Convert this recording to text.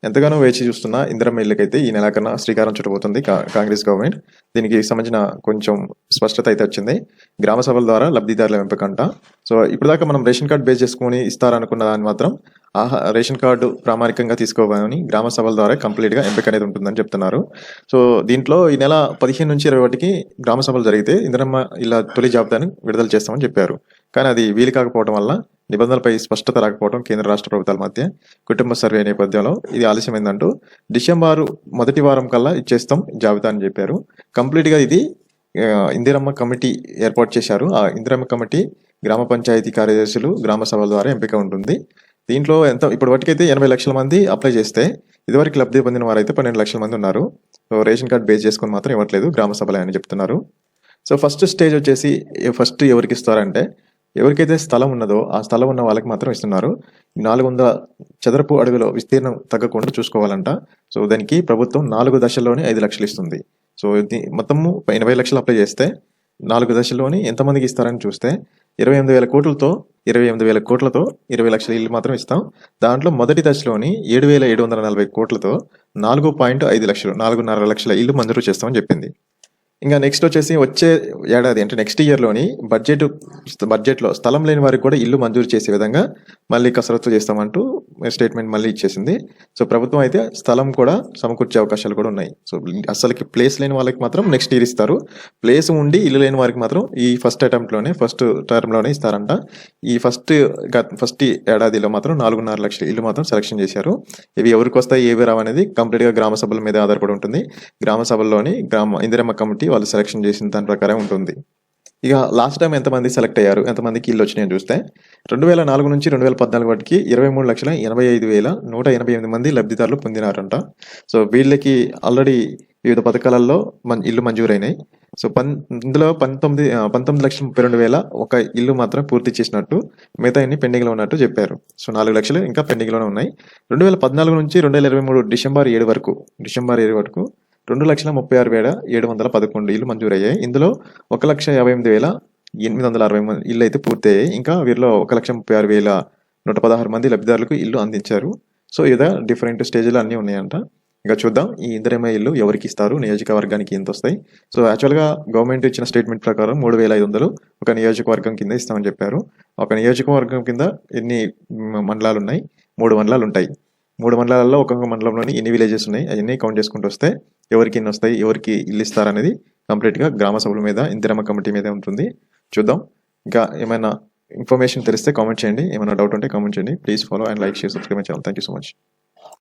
ఎంతగానో వేచి చూస్తున్న ఇందిరమ్మ ఇళ్ళకైతే ఈ నెలాఖరున శ్రీకారం చుట్టబోతుంది కాంగ్రెస్ గవర్నమెంట్. దీనికి సంబంధించిన కొంచెం స్పష్టత అయితే వచ్చింది. గ్రామ సభల ద్వారా లబ్ధిదారుల ఎంపికంట. సో ఇప్పటిదాకా మనం రేషన్ కార్డు బేస్ చేసుకుని ఇస్తారనుకున్న దాన్ని మాత్రం రేషన్ కార్డు ప్రామాణికంగా తీసుకోవాలని గ్రామ సభల ద్వారా కంప్లీట్గా ఎంపిక అనేది ఉంటుందని చెప్తున్నారు. సో దీంట్లో ఈ నెల 15 నుంచి 21కి గ్రామ సభలు జరిగితే ఇందిరమ్మ ఇలా తొలి జాబితాను విడుదల చేస్తామని చెప్పారు. కానీ అది వీలు కాకపోవడం వల్ల నిబంధనలపై స్పష్టత రాకపోవడం కేంద్ర రాష్ట్ర ప్రభుత్వాల మధ్య కుటుంబ సర్వే నేపథ్యంలో ఇది ఆలస్యమైందంటూ డిసెంబర్ మొదటి వారం కల్లా ఇచ్చేస్తాం జాబితా అని చెప్పారు. కంప్లీట్గా ఇది ఇందిరమ్మ కమిటీ ఏర్పాటు చేశారు. ఆ ఇందిరమ్మ కమిటీ గ్రామ పంచాయతీ కార్యదర్శులు గ్రామ సభల ద్వారా ఎంపిక ఉంటుంది. దీంట్లో ఇప్పటి వరకైతే 80 లక్షల మంది అప్లై చేస్తే ఇదివరకు లబ్ధి పొందిన వారైతే 12 లక్షల మంది ఉన్నారు. సో రేషన్ కార్డు బేస్ చేసుకొని మాత్రం ఇవ్వట్లేదు గ్రామ సభలే అని చెప్తున్నారు. సో ఫస్ట్ స్టేజ్ వచ్చేసి ఫస్ట్ ఎవరికి ఇస్తారంటే ఎవరికైతే స్థలం ఉన్నదో ఆ స్థలం ఉన్న వాళ్ళకి మాత్రం ఇస్తున్నారు. 400 చదరపు అడుగుల విస్తీర్ణం తగ్గకుండా చూసుకోవాలంట. సో దానికి ప్రభుత్వం 4 దశల్లోనే 5 లక్షలు ఇస్తుంది. సో ఇది మొత్తము 80 లక్షలు అప్లై చేస్తే 4 దశల్లోని ఎంతమందికి ఇస్తారని చూస్తే 28,000 కోట్లతో 20 లక్షల ఇల్లు మాత్రం ఇస్తాం. దాంట్లో మొదటి దశలోని 7,740 కోట్లతో 4.5 లక్షలు 4.5 లక్షల ఇల్లు మంజూరు చేస్తామని చెప్పింది. ఇంకా నెక్స్ట్ వచ్చేసి వచ్చే ఏడాది అంటే నెక్స్ట్ ఇయర్లోని బడ్జెట్లో స్థలం లేని వారికి కూడా ఇల్లు మంజూరు చేసే విధంగా మళ్ళీ కసరత్తు చేస్తామంటూ స్టేట్మెంట్ మళ్ళీ ఇచ్చేసింది. సో ప్రభుత్వం అయితే స్థలం కూడా సమకూర్చే అవకాశాలు కూడా ఉన్నాయి. సో అసలుకి ప్లేస్ లేని వాళ్ళకి మాత్రం నెక్స్ట్ ఇయర్ ఇస్తారు. ప్లేస్ ఉండి ఇల్లు లేని వారికి మాత్రం ఈ ఫస్ట్ టర్మ్లోనే ఇస్తారంట. ఈ ఫస్ట్ ఏడాదిలో మాత్రం 4.5 లక్షల ఇల్లు మాత్రం సెలెక్షన్ చేశారు. ఇవి ఎవరికి వస్తాయి ఏవి రావు అనేది కంప్లీట్గా గ్రామ సభల మీద ఆధారపడి ఉంటుంది. గ్రామ సభల్లోని ఇందిరమ్మ కమిటీ వాళ్ళు సెలెక్షన్ చేసిన దాని ప్రకారం ఉంటుంది. ఇక లాస్ట్ టైం ఎంతమంది సెలెక్ట్ అయ్యారు, ఎంతమందికి ఇల్లు వచ్చినాయని చూస్తే 2004 నుంచి 2014 వాటికి 23,85,188 మంది లబ్ధిదారులు పొందినారంట. సో వీళ్ళకి ఆల్రెడీ వివిధ పథకాలలో ఇల్లు మంజూరైనాయి. సో ఇందులో 19,32,000 ఒక ఇల్లు మాత్రం పూర్తి చేసినట్టు, మిగతా అన్ని పెండింగ్లో ఉన్నట్టు చెప్పారు. సో 4 లక్షలు ఇంకా పెండింగ్లోనే ఉన్నాయి. 2014 నుంచి 2023 డిసెంబర్ 7 వరకు 2,36,711 ఇల్లు మంజూరయ్యాయి. ఇందులో 1,58,860 ఇల్లు అయితే పూర్తయ్యాయి. ఇంకా వీరిలో 1,36,116 మంది లబ్ధిదారులకు ఇల్లు అందించారు. సో ఇదా డిఫరెంట్ స్టేజ్లో అన్నీ ఉన్నాయంట. ఇంకా చూద్దాం ఈ ఇందిరమ్మ ఇల్లు ఎవరికి ఇస్తారు, నియోజకవర్గానికి ఎంత వస్తాయి. సో యాక్చువల్గా గవర్నమెంట్ ఇచ్చిన స్టేట్మెంట్ ప్రకారం 3,500 ఒక నియోజకవర్గం కింద ఇస్తామని చెప్పారు. ఒక నియోజకవర్గం కింద ఎన్ని మండలాలు ఉన్నాయి? 3 మండలాలు ఉంటాయి. 3 మండలాల్లో ఒక్కొక్క మండలంలోని ఎన్ని విలేజెస్ ఉన్నాయి అవన్నీ కౌంట్ చేసుకుంటూ వస్తే ఎవరికి ఎన్ని వస్తాయి, ఎవరికి ఇల్లు ఇస్తారనేది కంప్లీట్గా గ్రామ సభల మీద ఇందిరమ్మ కమిటీ మీద ఉంటుంది. చూద్దాం. ఇంకా ఏమైనా ఇన్ఫర్మేషన్ తెలిస్తే కామెంట్ చేయండి. ఏమైనా డౌట్ ఉంటే కామెంట్ చేయండి. Please follow and like, share, subscribe my channel. Thank you so much.